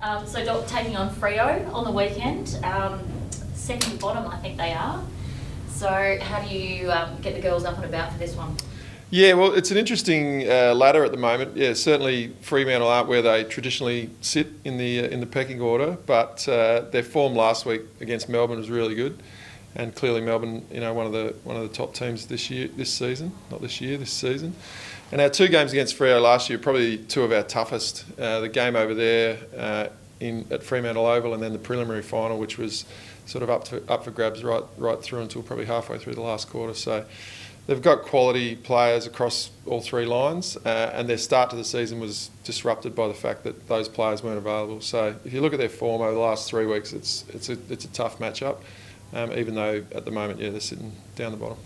Taking on Freo on the weekend, second bottom I think they are. So how do you get the girls up and about for this one? Yeah, well, it's an interesting ladder at the moment. Yeah, certainly Fremantle aren't where they traditionally sit in the pecking order, but their form last week against Melbourne was really good, and clearly Melbourne, one of the top teams this season. And our two games against Freo last year, probably two of our toughest. The game over there at Fremantle Oval, and then the preliminary final, which was sort of up for grabs right through until probably halfway through the last quarter. So they've got quality players across all three lines, and their start to the season was disrupted by the fact that those players weren't available. So if you look at their form over the last 3 weeks, it's a tough matchup, even though at the moment, they're sitting down the bottom.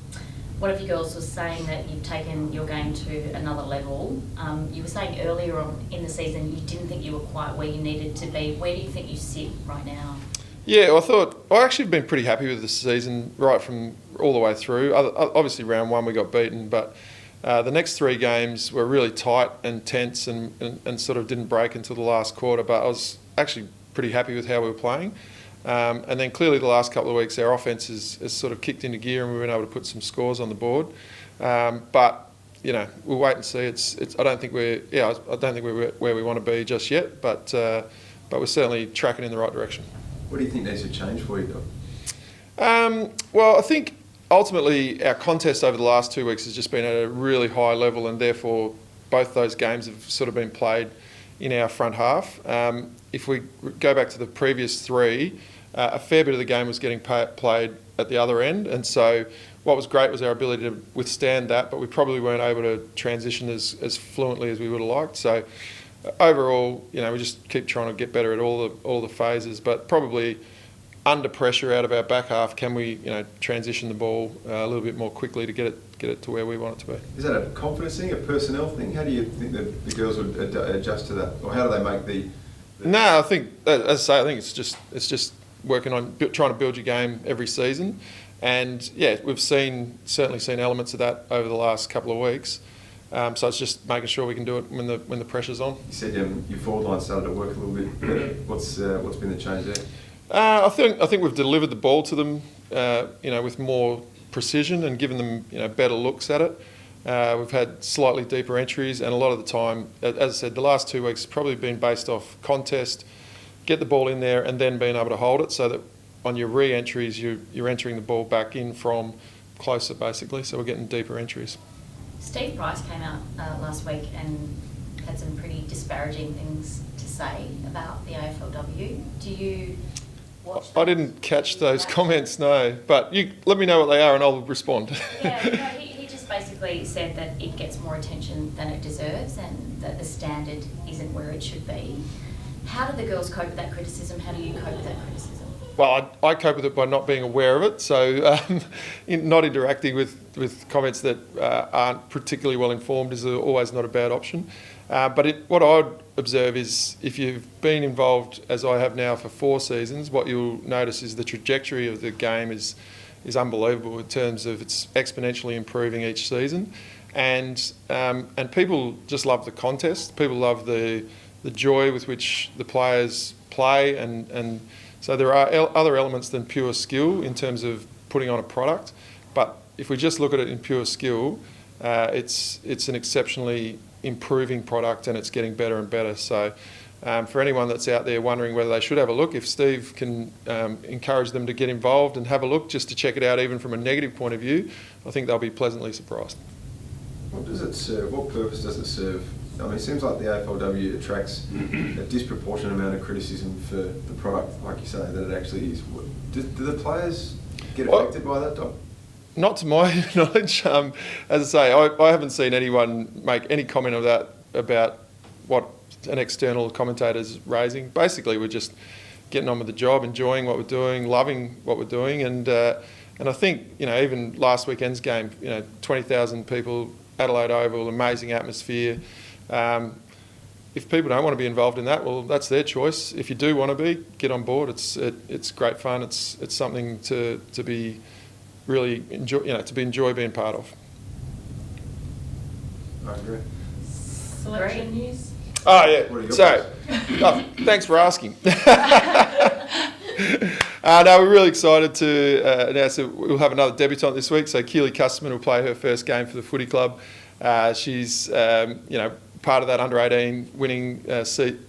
One of you girls was saying that you've taken your game to another level. You were saying earlier on in the season you didn't think you were quite where you needed to be. Where do you think you sit right now? Yeah, I actually have been pretty happy with the season right from all the way through. Obviously, round one we got beaten, but the next 3 games were really tight and tense and sort of didn't break until the last quarter. But I was actually pretty happy with how we were playing. And then clearly the last couple of weeks our offence has sort of kicked into gear and we've been able to put some scores on the board. But we'll wait and see. I don't think we're where we want to be just yet, but we're certainly tracking in the right direction. What do you think needs to change for you, Doc? Well, I think ultimately our contest over the last 2 weeks has just been at a really high level, and therefore both those games have sort of been played in our front half. If we go back to the previous 3, a fair bit of the game was getting played at the other end, and so what was great was our ability to withstand that, but we probably weren't able to transition as fluently as we would have liked. So overall, we just keep trying to get better at all the phases, but probably under pressure out of our back half, can we transition the ball a little bit more quickly to get it to where we want it to be. Is that a confidence thing, a personnel thing? How do you think that the girls would adjust to that, or how do they make the? No, I think, as I say, I think it's just working on trying to build your game every season, and we've certainly seen elements of that over the last couple of weeks. So it's just making sure we can do it when the pressure's on. You said your forward line started to work a little bit better. What's been the change there? I think we've delivered the ball to them, with more precision and given them better looks at it. We've had slightly deeper entries, and a lot of the time, as I said, the last 2 weeks has probably been based off contest, get the ball in there, and then being able to hold it, so that on your re-entries you're entering the ball back in from closer, basically. So we're getting deeper entries. Steve Price came out last week and had some pretty disparaging things to say about the AFLW. Do you watch those? I didn't catch those comments, no. But you let me know what they are and I'll respond. He just basically said that it gets more attention than it deserves and that the standard isn't where it should be. How do the girls cope with that criticism? How do you cope with that criticism? Well, I cope with it by not being aware of it, so not interacting with comments that aren't particularly well informed is always not a bad option. But what I'd observe is if you've been involved, as I have now, for 4 seasons, what you'll notice is the trajectory of the game is unbelievable in terms of it's exponentially improving each season, and people just love the contest. People love the joy with which the players play, and so there are other elements than pure skill in terms of putting on a product. But if we just look at it in pure skill, it's an exceptionally improving product, and it's getting better and better. So for anyone that's out there wondering whether they should have a look, if Steve can encourage them to get involved and have a look just to check it out, even from a negative point of view, I think they'll be pleasantly surprised. What does it serve? What purpose does it serve? I mean, it seems like the AFLW attracts a disproportionate amount of criticism for the product, like you say, that it actually is. Do the players get affected by that, Doc? Not to my knowledge. As I say, I haven't seen anyone make any comment of that about what an external commentator's raising. Basically, we're just getting on with the job, enjoying what we're doing, loving what we're doing, and I think even last weekend's game, 20,000 people, Adelaide Oval, amazing atmosphere. If people don't want to be involved in that, well, that's their choice. If you do want to be, get on board. It's great fun. It's something to be really enjoy being part of. I agree. Selection news? Oh, What are yeah. your So, thanks for asking. No, we're really excited to announce that we'll have another debutant this week. So Keely Custerman will play her first game for the footy club. She's, part of that under-18 winning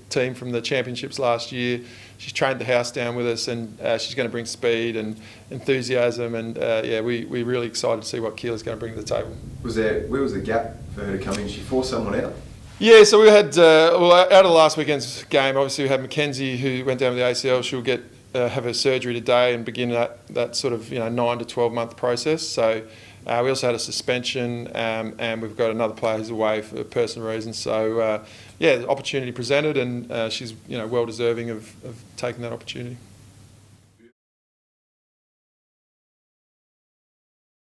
team from the championships last year. She's trained the house down with us, and she's going to bring speed and enthusiasm. And we're really excited to see what Keely's going to bring to the table. Where was the gap for her to come in? She forced someone out? Yeah, so we had, out of last weekend's game, obviously we had Mackenzie, who went down with the ACL. She'll have her surgery today and begin that sort of 9 to 12 month process. So we also had a suspension, and we've got another player who's away for personal reasons. So the opportunity presented, and she's well deserving of taking that opportunity.